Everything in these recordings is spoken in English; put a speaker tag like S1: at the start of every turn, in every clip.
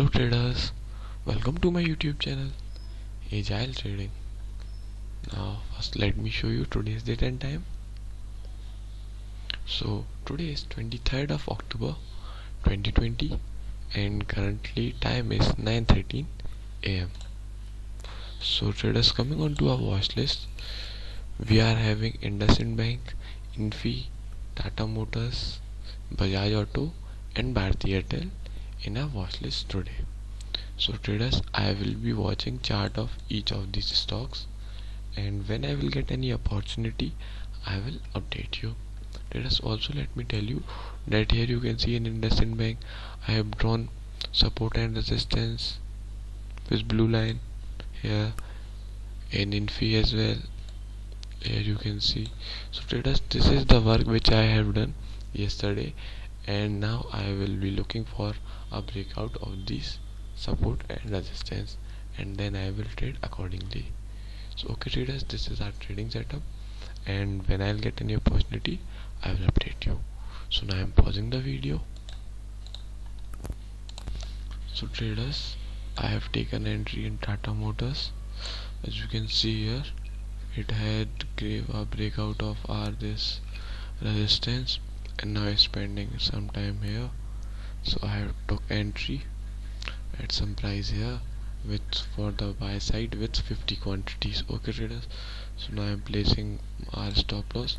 S1: Hello traders, welcome to my YouTube channel Agile Trading. Now first let me show you today's date and time. So today is 23rd of October 2020 and currently time is 9:13 am. So traders, coming on to our watch list, we are having IndusInd Bank, Infi, Tata Motors, Bajaj Auto and Bharti Airtel in our watch list today. So traders, I will be watching chart of each of these stocks, and when I will get any opportunity I will update you. Traders, also let me tell you that here you can see in IndusInd Bank I have drawn support and resistance with blue line. Here in Infi as well, here you can see. So traders, this is the work which I have done yesterday, and now I will be looking for a breakout of these support and resistance, and then I will trade accordingly. So okay traders, this is our trading setup, and when I'll get any opportunity I will update you. So now I'm pausing the video. So traders, I have taken entry in Tata Motors. As you can see here, it had gave a breakout of this resistance, and now it's spending some time here. So I have took entry at some price here with for the buy side with 50 quantities. Okay traders, so now I am placing our stop loss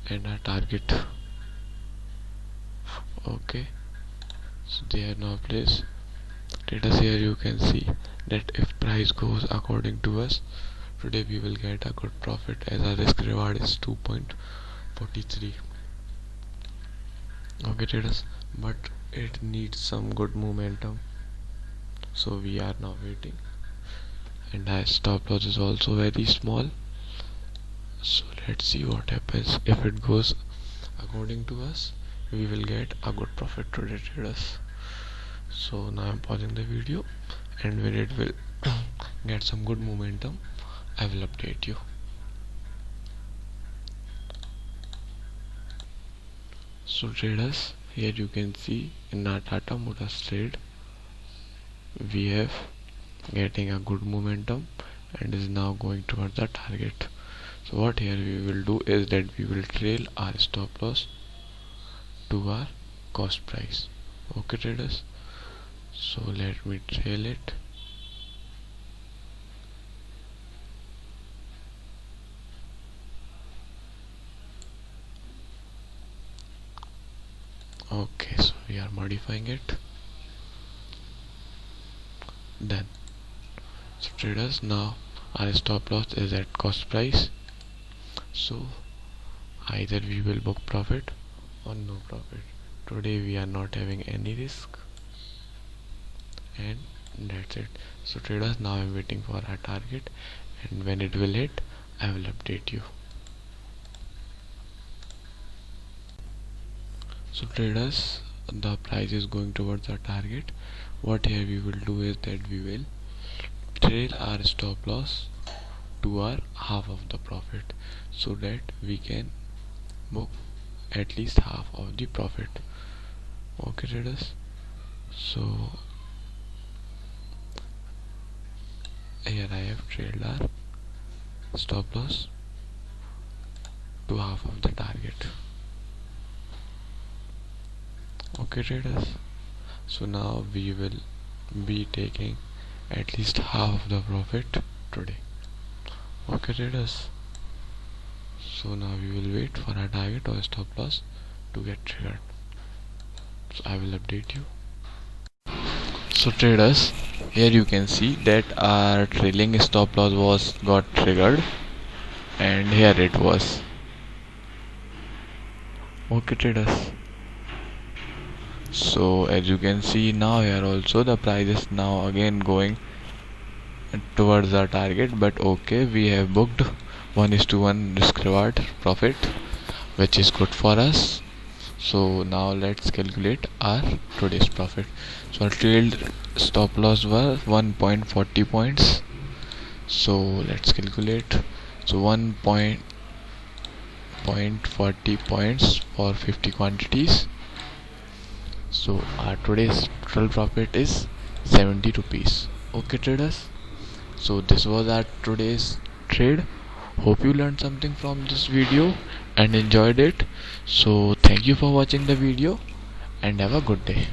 S1: and our target. Okay, so they are now placed. Traders, here you can see that if price goes according to us, today we will get a good profit as our risk reward is 2.43. Okay traders, but it needs some good momentum, so we are now waiting, and our stop loss is also very small. So let's see what happens. If it goes according to us, we will get a good profit today traders. So now I'm pausing the video, and when it will get some good momentum I will update you. So traders, here you can see in our Tata Motors trade we have getting a good momentum and is now going towards the target. So what here we will do is that we will trail our stop loss to our cost price. Okay traders, so let me trail it. Okay, so we are modifying it. Done. So traders, now our stop loss is at cost price, so either we will book profit or no profit. Today we are not having any risk, and that's it. So traders, now I'm waiting for our target, and when it will hit I will update you. So traders, the price is going towards our target. What here we will do is that we will trail our stop loss to our half of the profit, so that we can book at least half of the profit. Okay traders, so here I have trailed our stop loss to half of the target. Okay traders, so now we will be taking at least half of the profit today. Okay traders, so now we will wait for our target or stop loss to get triggered. So I will update you. So traders, here you can see that our trailing stop loss got triggered, and here it was. Okay traders, so as you can see now here also the price is now again going towards our target, but okay, we have booked 1:1 risk reward profit, which is good for us. So now let's calculate our today's profit. So our trailed stop loss was 1.40 points, so let's calculate. So 1.40 points for 50 quantities. So our today's total profit is 70 rupees. Okay traders, so this was our today's trade. Hope you learned something from this video and enjoyed it. So thank you for watching the video and have a good day.